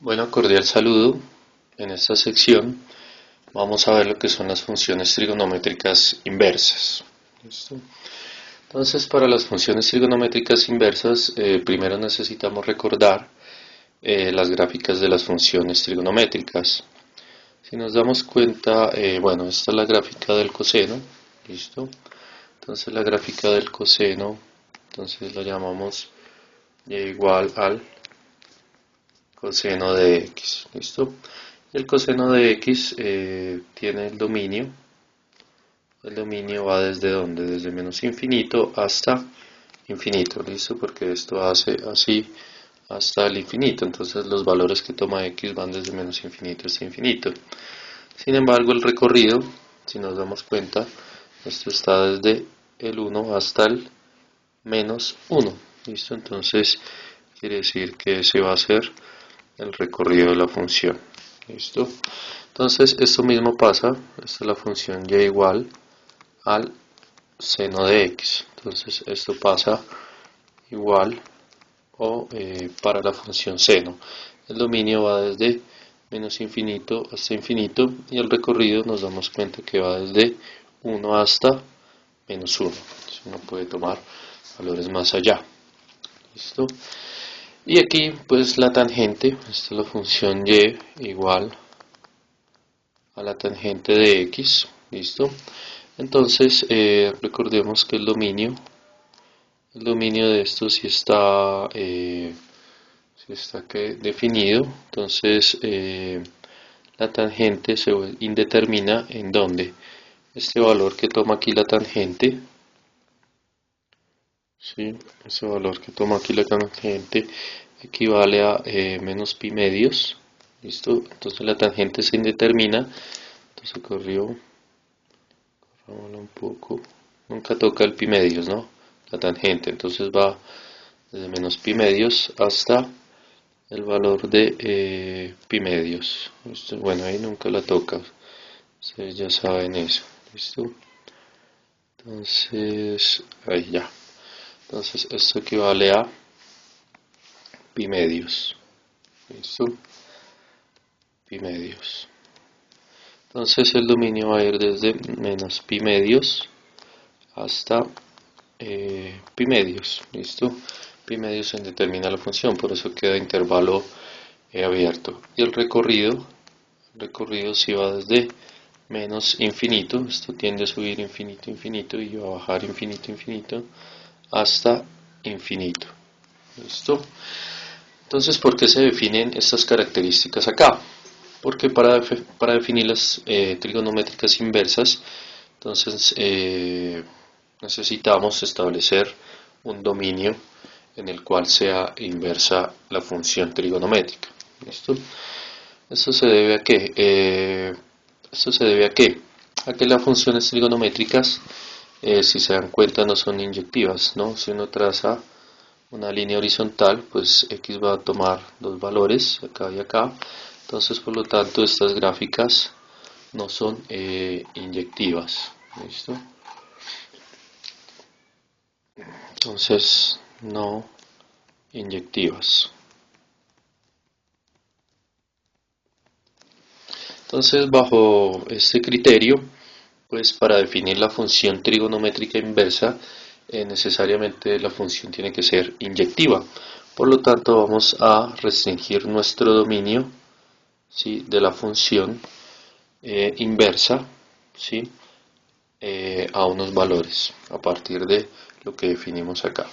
Bueno, cordial saludo. En esta sección vamos a ver lo que son las funciones trigonométricas inversas. ¿Listo? Entonces, para las funciones trigonométricas inversas, primero necesitamos recordar las gráficas de las funciones trigonométricas. Si nos damos cuenta, bueno, esta es la gráfica del coseno. ¿Listo? Entonces, la gráfica del coseno, entonces la llamamos igual al coseno de x. ¿Listo? El coseno de x tiene el dominio. El dominio va desde ¿dónde? Desde menos infinito hasta infinito. ¿Listo? Porque esto hace así hasta el infinito. Entonces los valores que toma x van desde menos infinito hasta infinito. Sin embargo, el recorrido, si nos damos cuenta, esto está desde el 1 hasta el menos 1. ¿Listo? Entonces quiere decir que ese va a ser el recorrido de la función. ¿Listo? Entonces esto mismo pasa, esta es la función y igual al seno de x. Entonces esto pasa igual o para la función seno. El dominio va desde menos infinito hasta infinito y el recorrido nos damos cuenta que va desde 1 hasta menos 1. Entonces uno puede tomar valores más allá. ¿Listo? Y aquí pues la tangente, esta es la función y igual a la tangente de x, ¿listo? Entonces recordemos que el dominio de esto sí está, definido. Entonces la tangente se indetermina en dónde. Este valor que toma aquí la tangente, ¿sí? Ese valor que toma aquí la tangente equivale a menos pi medios. ¿Listo? Entonces la tangente se indetermina. Entonces corrió un poco. Nunca toca el pi medios, ¿no? La tangente. Entonces va desde menos pi medios hasta el valor de pi medios. ¿Listo? Bueno, ahí nunca la toca. Ustedes ya saben eso. ¿Listo? Entonces, ahí ya. Entonces esto equivale a pi medios. ¿Listo? Pi medios. Entonces el dominio va a ir desde menos pi medios hasta pi medios. ¿Listo? Pi medios se determina la función, por eso queda intervalo abierto. Y el recorrido sí va desde menos infinito, esto tiende a subir infinito, infinito y va a bajar infinito, infinito hasta infinito. ¿Listo? Entonces, ¿por qué se definen estas características acá? Porque para definir las trigonométricas inversas, entonces necesitamos establecer un dominio en el cual sea inversa la función trigonométrica. ¿Listo? ¿Esto se debe a qué? Esto se debe a qué? A que las funciones trigonométricas, si se dan cuenta, no son inyectivas, ¿no? Si uno traza una línea horizontal, pues x va a tomar dos valores, acá y acá. Entonces, por lo tanto, estas gráficas no son inyectivas. ¿Listo? Entonces, no inyectivas. Entonces, bajo este criterio, pues para definir la función trigonométrica inversa, necesariamente la función tiene que ser inyectiva. Por lo tanto, vamos a restringir nuestro dominio, ¿sí?, de la función inversa, ¿sí?, a unos valores a partir de lo que definimos acá,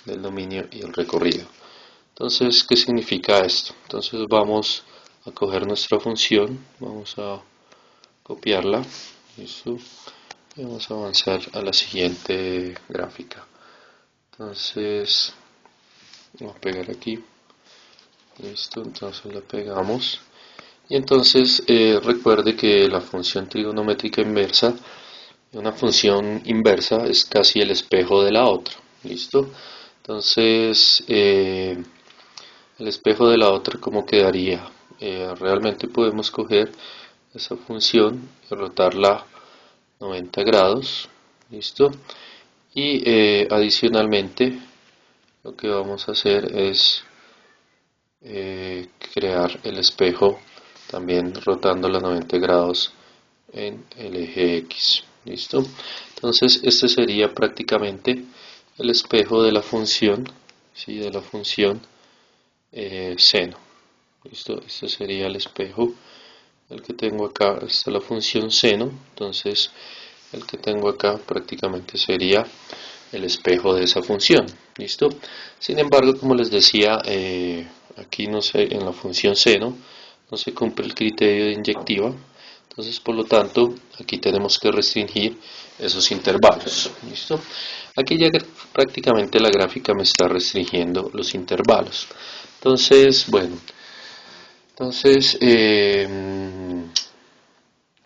del dominio y el recorrido. Entonces, ¿qué significa esto? Entonces vamos a coger nuestra función, vamos a copiarla, ¿listo? Y vamos a avanzar a la siguiente gráfica. Entonces, vamos a pegar aquí, listo, entonces la pegamos. Y entonces recuerde que la función trigonométrica inversa, una función inversa es casi el espejo de la otra, ¿listo? Entonces, el espejo de la otra, ¿cómo quedaría? Realmente podemos coger esa función y rotarla 90 grados, ¿listo? Y adicionalmente lo que vamos a hacer es crear el espejo también rotando los 90 grados en el eje X. ¿Listo? Entonces este sería prácticamente el espejo de la función, ¿sí? De la función seno. ¿Listo? Este sería el espejo. El que tengo acá está la función seno, entonces el que tengo acá prácticamente sería el espejo de esa función. ¿Listo? Sin embargo, como les decía, aquí no sé, en la función seno no se cumple el criterio de inyectiva, entonces por lo tanto aquí tenemos que restringir esos intervalos. ¿Listo? Aquí ya prácticamente la gráfica me está restringiendo los intervalos. Entonces, bueno,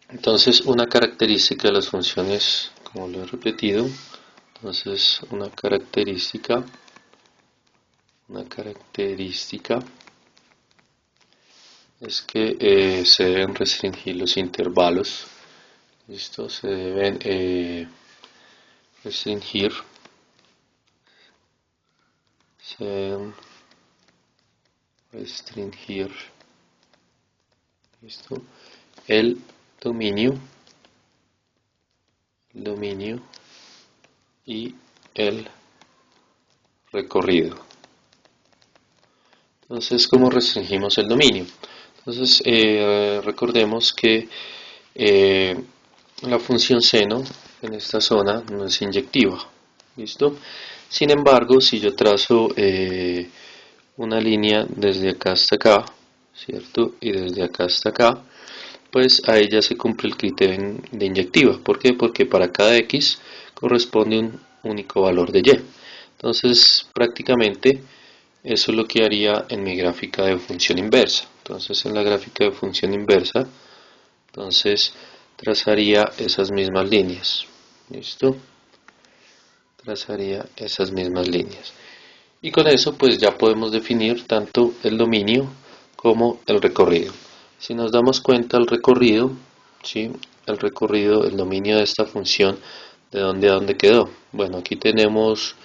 entonces una característica de las funciones, como lo he repetido, entonces una característica es que se deben restringir los intervalos. ¿Listo? Se deben restringir, ¿listo? El dominio y el recorrido. Entonces, ¿cómo restringimos el dominio? Entonces, recordemos que la función seno en esta zona no es inyectiva. ¿Listo? Sin embargo, si yo trazo una línea desde acá hasta acá, ¿cierto? Y desde acá hasta acá, pues a ella se cumple el criterio de inyectiva. ¿Por qué? Porque para cada x corresponde un único valor de y. Entonces, prácticamente eso es lo que haría en mi gráfica de función inversa. Entonces, en la gráfica de función inversa, entonces trazaría esas mismas líneas. ¿Listo? Trazaría esas mismas líneas. Y con eso pues ya podemos definir tanto el dominio como el recorrido. Si nos damos cuenta el recorrido, ¿sí? El recorrido, el dominio de esta función, ¿de dónde a dónde quedó? Bueno, aquí tenemos,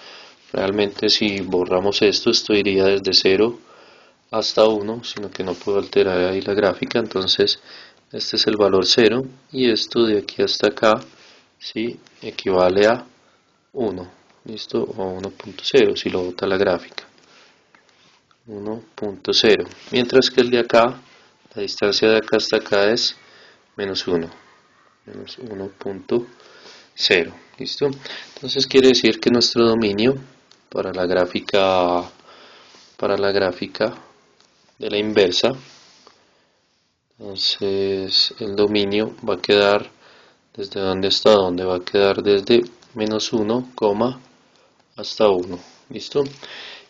realmente si borramos esto iría desde 0 hasta 1, sino que no puedo alterar ahí la gráfica, entonces este es el valor 0 y esto de aquí hasta acá, ¿sí? Equivale a 1. ¿Listo? O 1.0 si lo bota la gráfica. 1.0. Mientras que el de acá, la distancia de acá hasta acá es menos 1. Menos 1.0. ¿Listo? Entonces quiere decir que nuestro dominio para la gráfica de la inversa, entonces el dominio va a quedar desde donde hasta donde va a quedar desde menos 1, hasta 1. ¿Listo?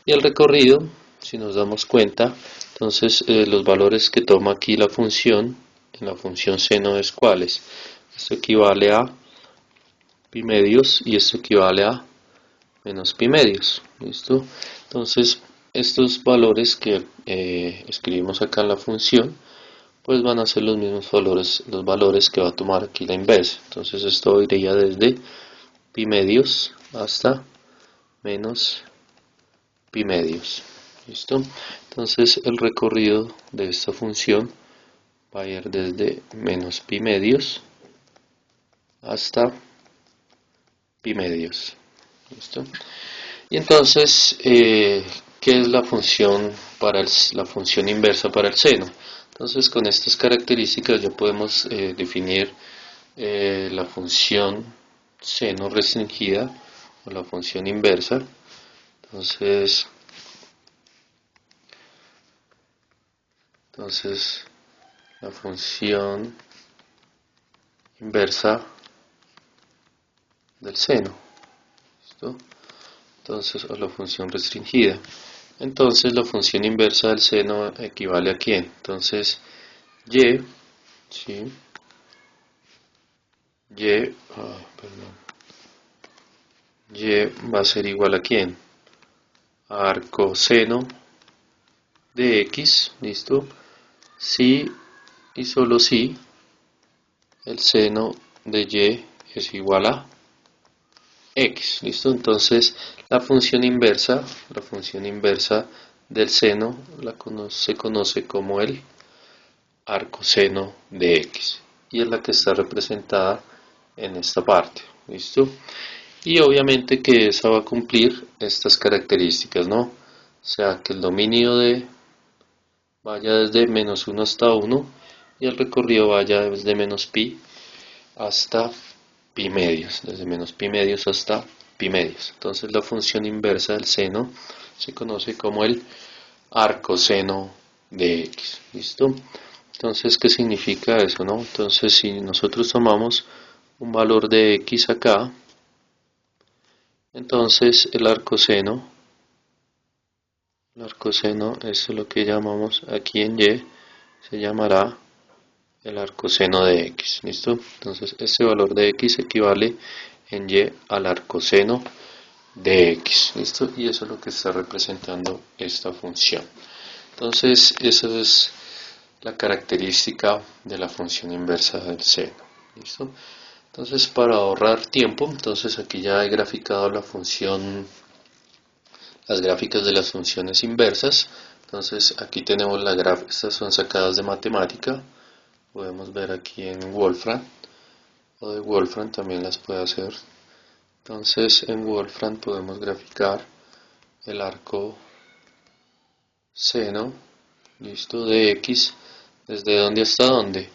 Y el recorrido, si nos damos cuenta, entonces los valores que toma aquí la función, en la función seno es cuáles. Esto equivale a pi medios y esto equivale a menos pi medios. ¿Listo? Entonces estos valores que escribimos acá en la función, pues van a ser los mismos valores, los valores que va a tomar aquí la inversa. Entonces esto iría desde pi medios hasta menos pi medios. ¿Listo? Entonces el recorrido de esta función va a ir desde menos pi medios hasta pi medios. ¿Listo? Y entonces, ¿qué es la función para la función inversa para el seno? Entonces con estas características ya podemos definir la función seno restringida o la función inversa. Entonces la función inversa del seno. ¿Listo? Entonces, o la función restringida. Entonces, la función inversa del seno equivale a ¿quién? Entonces, y, ¿sí? Y va a ser igual a ¿quién? A arcoseno de x, ¿listo? Si y solo si el seno de y es igual a x, ¿listo? Entonces la función inversa del seno se conoce como el arcoseno de X y es la que está representada en esta parte, ¿listo? Y obviamente que esa va a cumplir estas características, ¿no? O sea, que el dominio de vaya desde menos 1 hasta 1 y el recorrido vaya desde menos pi hasta pi medios, desde menos pi medios hasta pi medios. Entonces la función inversa del seno se conoce como el arcoseno de X, ¿listo? Entonces, ¿qué significa eso, no? Entonces, si nosotros tomamos un valor de X acá, entonces el arcoseno es lo que llamamos aquí en Y, se llamará el arcoseno de X, ¿listo? Entonces, ese valor de X equivale en Y al arcoseno de X, ¿listo? Y eso es lo que está representando esta función. Entonces, eso es la característica de la función inversa del seno, ¿listo? Entonces, para ahorrar tiempo, entonces aquí ya he graficado la función, las gráficas de las funciones inversas. Entonces, aquí tenemos la gráfica, estas son sacadas de matemática, podemos ver aquí en Wolfram, o de Wolfram también las puede hacer. Entonces, en Wolfram podemos graficar el arco seno, listo, de X, ¿desde dónde hasta dónde?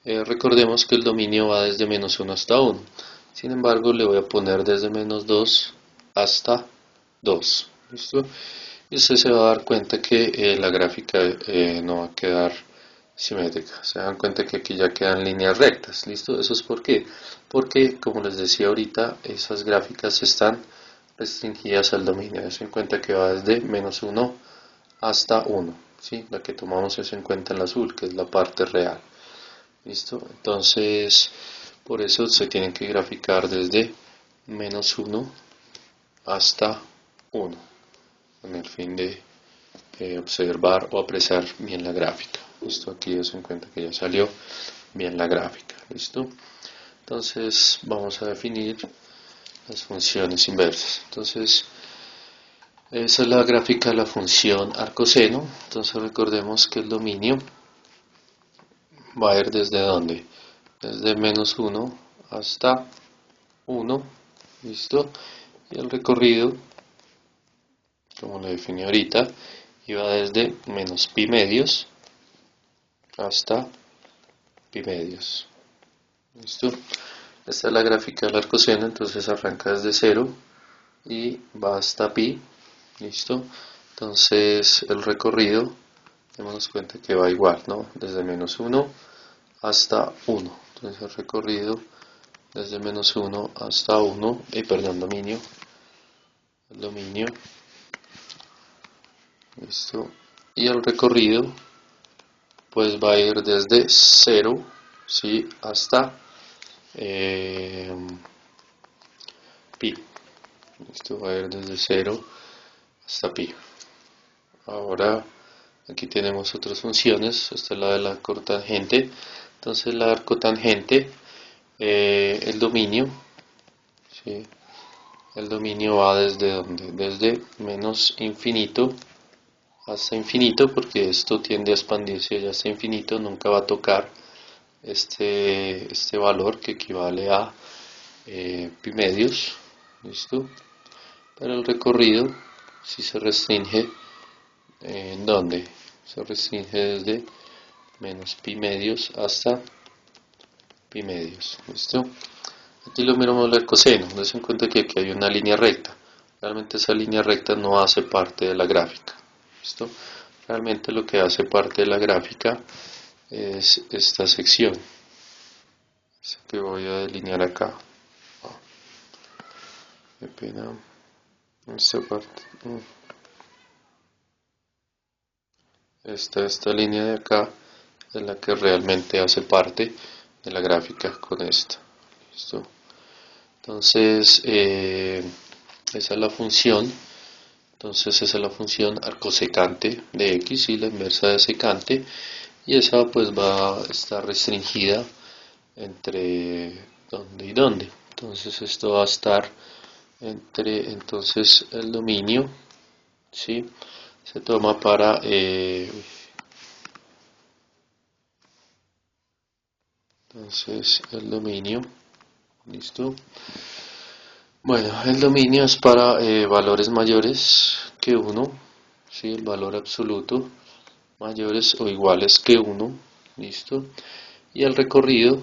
Recordemos que el dominio va desde menos 1 hasta 1. Sin embargo, le voy a poner desde menos 2 hasta 2. ¿Listo? Y usted se va a dar cuenta que la gráfica no va a quedar simétrica. Se dan cuenta que aquí ya quedan líneas rectas. ¿Listo? ¿Eso es por qué? Porque, como les decía ahorita, esas gráficas están restringidas al dominio. Se en cuenta que va desde menos 1 hasta 1. ¿Sí? La que tomamos es en cuenta en el azul, que es la parte real. ¿Listo? Entonces, por eso se tienen que graficar desde menos 1 hasta 1, con el fin de observar o apreciar bien la gráfica. ¿Listo? Aquí se cuenta que ya salió bien la gráfica. ¿Listo? Entonces, vamos a definir las funciones inversas. Entonces, esa es la gráfica de la función arcoseno. Entonces, recordemos que el dominio va a ir desde dónde, desde menos 1 hasta 1, listo, y el recorrido, como lo definí ahorita, iba desde menos pi medios hasta pi medios, listo. Esta es la gráfica del arcoseno, entonces arranca desde 0 y va hasta pi, listo. Entonces el recorrido, démonos cuenta que va igual, ¿no? Desde menos 1 hasta 1. Entonces el recorrido desde menos 1 hasta 1, perdón, dominio, el dominio, listo, y el recorrido pues va a ir desde 0, ¿sí? Hasta pi, listo, va a ir desde 0 hasta pi. Ahora aquí tenemos otras funciones, esta es la de la cotangente, entonces la arcotangente, el dominio, ¿sí? El dominio va desde ¿dónde? Desde menos infinito hasta infinito, porque esto tiende a expandirse ya hasta infinito, nunca va a tocar este valor que equivale a pi medios, ¿listo? Pero el recorrido si se restringe, ¿en dónde? Se restringe desde menos pi medios hasta pi medios, ¿listo? Aquí lo miramos el coseno, dense en cuenta que aquí hay una línea recta, realmente esa línea recta no hace parte de la gráfica, ¿listo? Realmente lo que hace parte de la gráfica es esta sección, esa que voy a delinear acá. Qué pena, esta parte, esta línea de acá es la que realmente hace parte de la gráfica con esta, ¿listo? Entonces, esa es la función. Entonces esa es la función arcosecante de X y la inversa de secante, y esa pues va a estar restringida entre dónde y dónde. Entonces esto va a estar entre entonces el dominio, ¿sí? se toma para entonces el dominio, listo. Bueno, el dominio es para valores mayores que 1, ¿sí? El valor absoluto mayores o iguales que 1, listo. Y el recorrido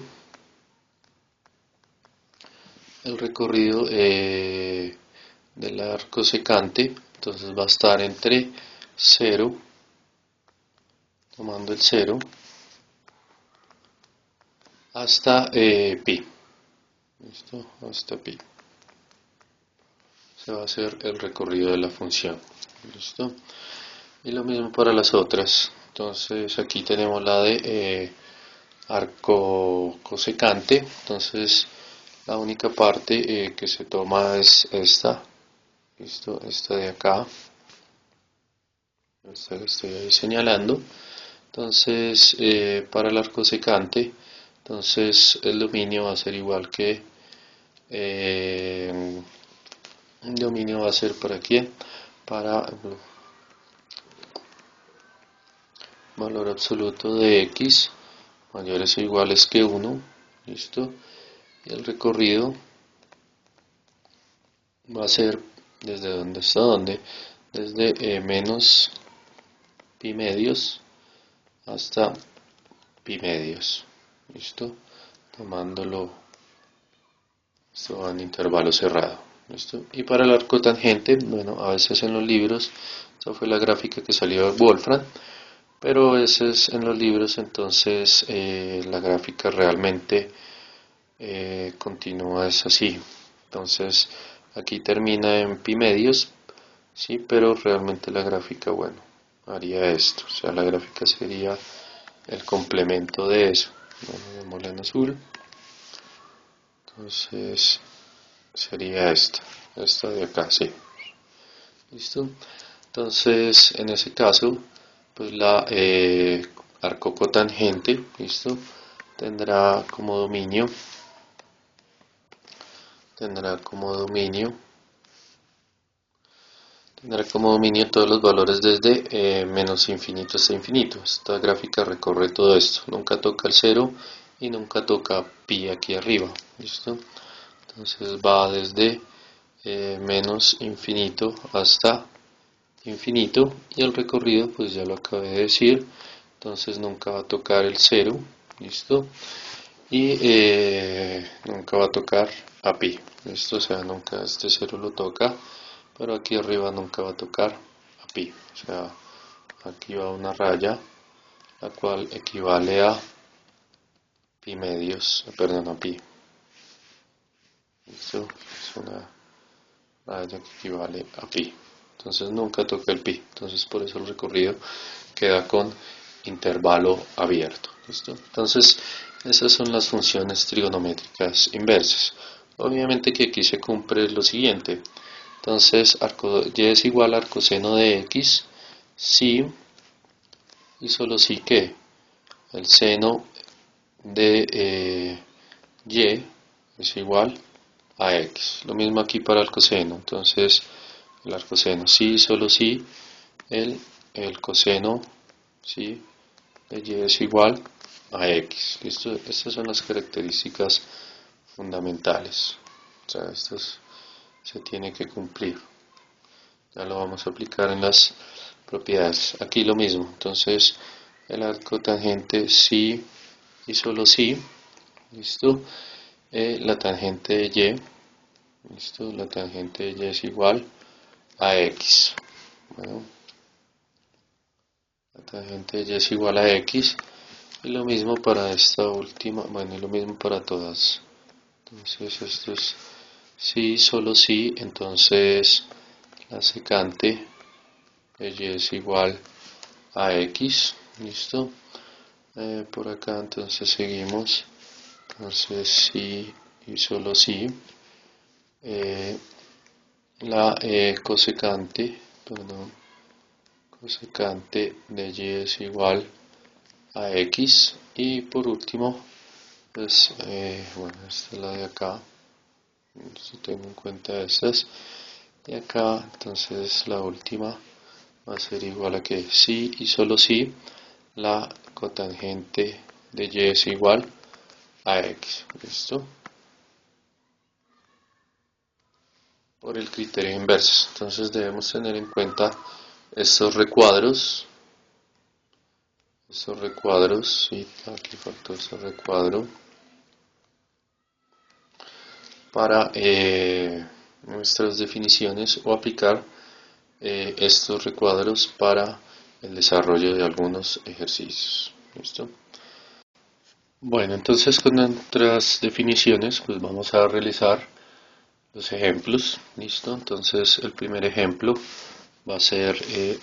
del arco secante, entonces va a estar entre 0, tomando el 0, hasta pi, listo, hasta pi. Se va a hacer el recorrido de la función, listo. Y lo mismo para las otras. Entonces aquí tenemos la de arco cosecante. Entonces la única parte que se toma es esta. Listo, esta de acá. Esta que estoy ahí señalando. Entonces para el arco secante, entonces el dominio va a ser igual que el dominio va a ser para quién, para valor absoluto de x mayores o iguales que 1, listo, y el recorrido va a ser desde donde hasta donde, desde menos pi medios hasta pi medios, listo, tomándolo, esto va en intervalo cerrado, listo, y para el arco tangente, bueno, a veces en los libros, esta fue la gráfica que salió de Wolfram, pero a veces en los libros entonces la gráfica realmente continúa es así, entonces aquí termina en pi medios, sí, pero realmente la gráfica, bueno, haría esto, o sea, la gráfica sería el complemento de eso. Bueno, démosle en azul, entonces sería esta de acá, sí, listo. Entonces en ese caso pues la arco cotangente, listo, tendrá como dominio tendrá como dominio tendrá como dominio todos los valores desde menos infinito hasta infinito. Esta gráfica recorre todo esto, nunca toca el 0 y nunca toca pi aquí arriba, listo. Entonces va desde menos infinito hasta infinito y el recorrido pues ya lo acabé de decir, entonces nunca va a tocar el 0, listo, y nunca va a tocar a pi, listo, o sea, nunca este 0 lo toca, pero aquí arriba nunca va a tocar a pi, o sea, aquí va una raya, la cual equivale a pi medios, perdón, a pi, listo, es una raya que equivale a pi, entonces nunca toca el pi, entonces por eso el recorrido queda con intervalo abierto, ¿listo? Entonces esas son las funciones trigonométricas inversas. Obviamente que aquí se cumple lo siguiente, entonces y es igual al coseno de x si y solo si que el seno de y es igual a x. Lo mismo aquí para el coseno, entonces el arcoseno si y solo si el coseno si de y es igual a x. ¿Listo? Estas son las características fundamentales. O sea, estas se tiene que cumplir. Ya lo vamos a aplicar en las propiedades. Aquí lo mismo. Entonces, el arco tangente si y solo si. ¿Listo? La tangente de y. ¿Listo? La tangente de y es igual a x. Bueno, la tangente de y es igual a x. Y lo mismo para esta última, bueno, y lo mismo para todas. Entonces esto es si, solo si, entonces la secante de y es igual a x, ¿listo? Por acá entonces seguimos, entonces si y solo si, la cosecante, perdón, cosecante de y es igual a x y por último pues bueno, esta es la de acá, si tengo en cuenta estas, y acá entonces la última va a ser igual a que si y solo si la cotangente de y es igual a x. ¿Listo? Por el criterio inverso. Entonces debemos tener en cuenta estos recuadros. Estos recuadros, sí, aquí faltó este recuadro. Para nuestras definiciones o aplicar estos recuadros para el desarrollo de algunos ejercicios. ¿Listo? Bueno, entonces con nuestras definiciones pues vamos a realizar los ejemplos. ¿Listo? Entonces el primer ejemplo va a ser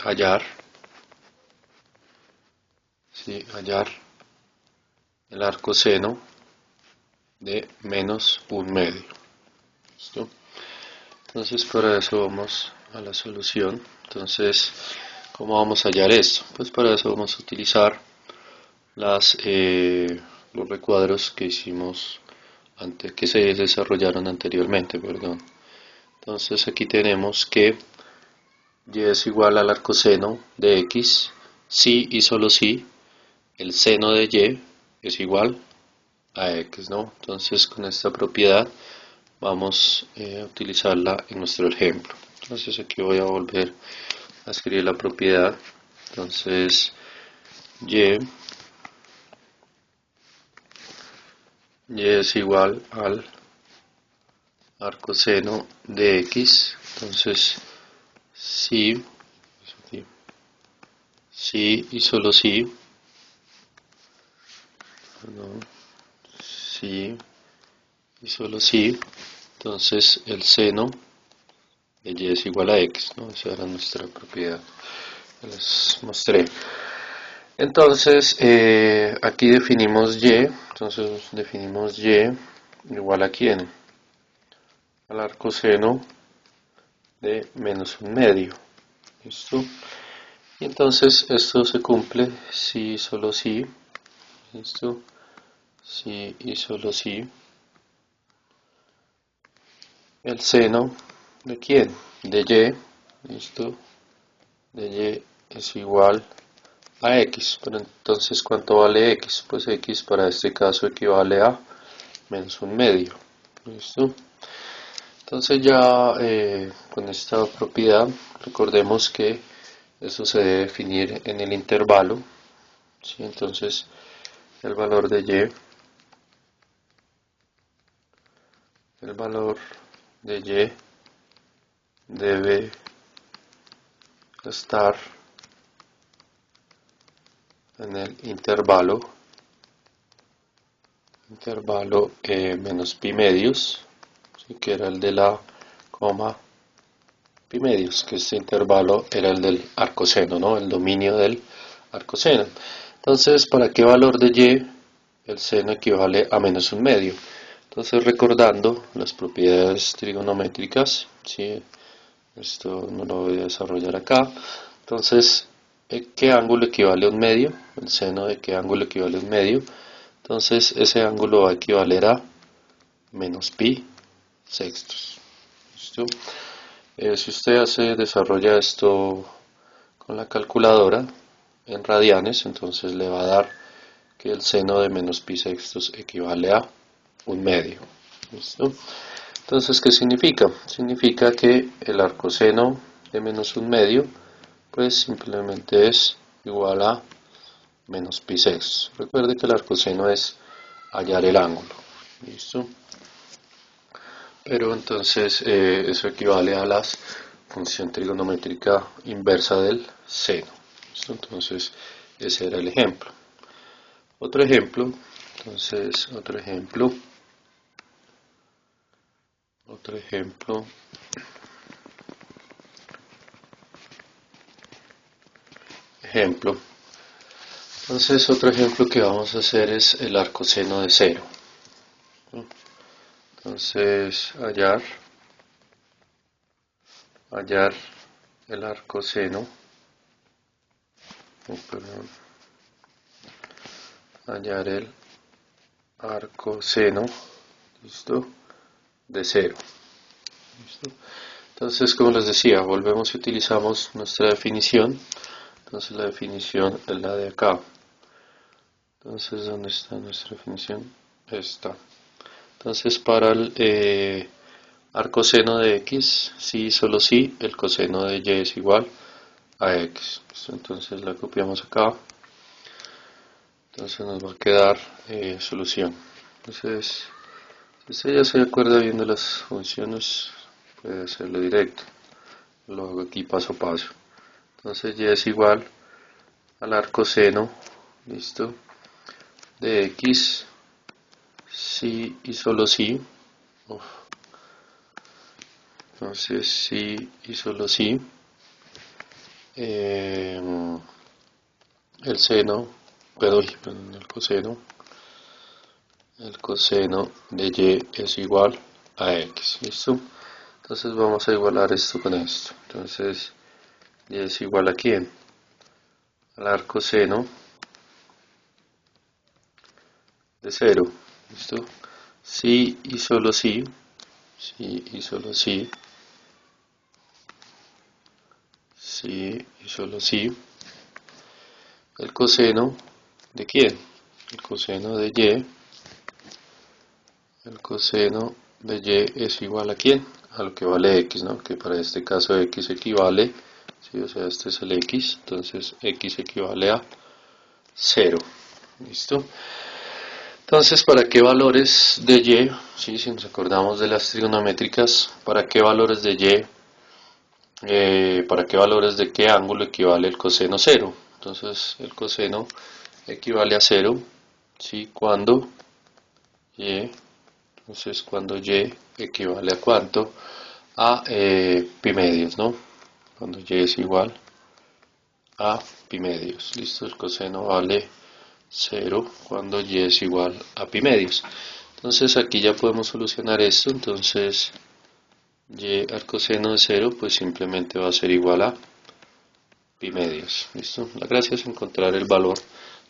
hallar, ¿sí? Hallar el arcoseno de menos un medio. ¿Listo? Entonces para eso vamos a la solución. Entonces, ¿cómo vamos a hallar esto? Pues para eso vamos a utilizar los recuadros que hicimos antes, que se desarrollaron anteriormente, perdón. Entonces aquí tenemos que y es igual al arcoseno de x si y solo si el seno de y es igual a x, ¿no? Entonces con esta propiedad vamos a utilizarla en nuestro ejemplo. Entonces aquí voy a volver a escribir la propiedad. Entonces y es igual al arcoseno de x. Entonces si y solo si, perdón, si y solo si, entonces el seno de y es igual a x, ¿no? Esa era nuestra propiedad, les mostré. Entonces aquí definimos y, entonces definimos y igual a quién, al arcoseno de menos un medio. ¿Listo? Y entonces esto se cumple si solo si, ¿listo? Si y solo si el seno de quién, de y, ¿listo? De y es igual a x, pero entonces ¿cuánto vale x? Pues x para este caso equivale a menos un medio. ¿Listo? Entonces ya con esta propiedad recordemos que eso se debe definir en el intervalo, ¿sí? Entonces el valor de y, el valor de y debe estar en el intervalo menos pi medios, ¿sí? Que era el de la coma pi medios, que este intervalo era el del arcoseno, ¿no? El dominio del arcoseno. Entonces, ¿para qué valor de y el seno equivale a menos un medio? Entonces, recordando las propiedades trigonométricas, ¿sí? Esto no lo voy a desarrollar acá. Entonces, ¿qué ángulo equivale a un medio? El seno de qué ángulo equivale a un medio. Entonces, ese ángulo va a equivaler a menos pi sextos. ¿Listo? Si usted desarrolla esto con la calculadora en radianes, entonces le va a dar que el seno de menos pi sextos equivale a un medio. ¿Listo? Entonces, ¿qué significa? Significa que el arcoseno de menos un medio, pues simplemente es igual a menos pi sextos. Recuerde que el arcoseno es hallar el ángulo. ¿Listo? Pero entonces eso equivale a la función trigonométrica inversa del seno. ¿Listo? Entonces, ese era el ejemplo. Otro ejemplo, entonces, otro ejemplo. Entonces, otro ejemplo que vamos a hacer es el arcoseno de cero. Entonces, hallar el arcoseno, hallar el arcoseno, ¿listo? De cero. ¿Listo? Entonces, como les decía, volvemos y utilizamos nuestra definición. Entonces la definición es la de acá. Entonces, ¿dónde está nuestra definición? Esta. Entonces, para el arcoseno de x, sí y solo sí, el coseno de y es igual a x. Entonces la copiamos acá. Entonces nos va a quedar solución. Entonces, si usted ya se acuerda bien de las funciones, puede hacerlo directo. Lo hago aquí paso a paso. Entonces y es igual al arcoseno, listo, de x, sí y solo sí. Entonces sí y solo sí. El seno, perdón, el coseno de y es igual a x, listo. Entonces vamos a igualar esto con esto. Entonces y es igual a quién, al arcoseno de 0, listo. Sí y solo sí, sí y solo sí, sí y solo sí. El coseno de quién, el coseno de y, el coseno de y es igual a quién, a lo que vale x, ¿no? Que para este caso x equivale, ¿sí? O sea, este es el x, entonces x equivale a 0, ¿listo? Entonces, ¿para qué valores de y? ¿Sí? Si nos acordamos de las trigonométricas, ¿para qué valores de y? ¿Para qué valores de qué ángulo equivale el coseno 0? Entonces, el coseno equivale a 0, ¿sí? Cuando y, entonces cuando y equivale a cuánto, a pi medios, ¿no? Cuando y es igual a pi medios, listo, el coseno vale 0 cuando y es igual a pi medios. Entonces aquí ya podemos solucionar esto, entonces y al coseno de 0 pues simplemente va a ser igual a pi medios, listo. La gracia es encontrar el valor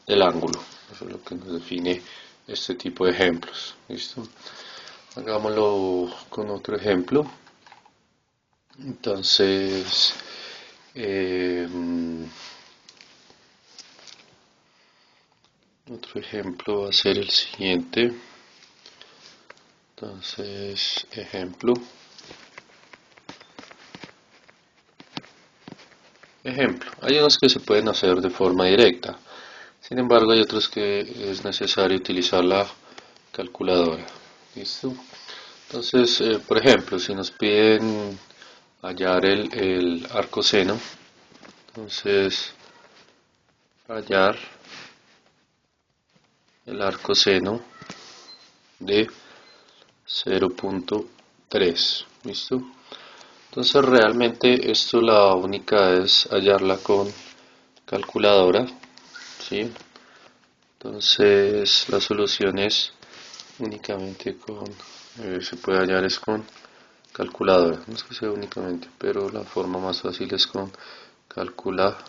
del ángulo, eso es lo que nos define este tipo de ejemplos, listo. Hagámoslo con otro ejemplo. Entonces, otro ejemplo va a ser el siguiente. Entonces, ejemplo. Hay unos que se pueden hacer de forma directa. Sin embargo, hay otros que es necesario utilizar la calculadora. ¿Listo? Entonces, por ejemplo, si nos piden hallar el arcoseno, entonces hallar el arcoseno de 0.3, ¿listo? Entonces realmente esto la única es hallarla con calculadora, ¿sí? Entonces la solución es únicamente con, se puede hallar es con calculadora, no es que sea únicamente, pero la forma más fácil es con calculadora.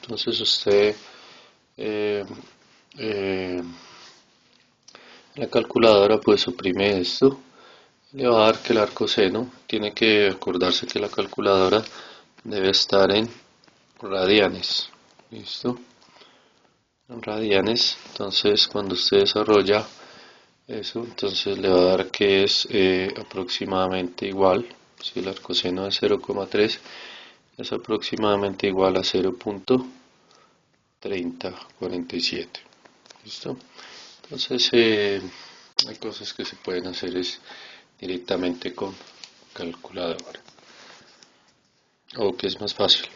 Entonces usted eh, eh, la calculadora pues suprime esto, le va a dar que el arcoseno, tiene que acordarse que la calculadora debe estar en radianes, ¿listo? En radianes, entonces cuando usted desarrolla eso, entonces le va a dar que es aproximadamente igual, si el arcoseno de 0,3 es aproximadamente igual a 0.3047, ¿listo? Entonces hay cosas que se pueden hacer es directamente con calculadora, o que es más fácil.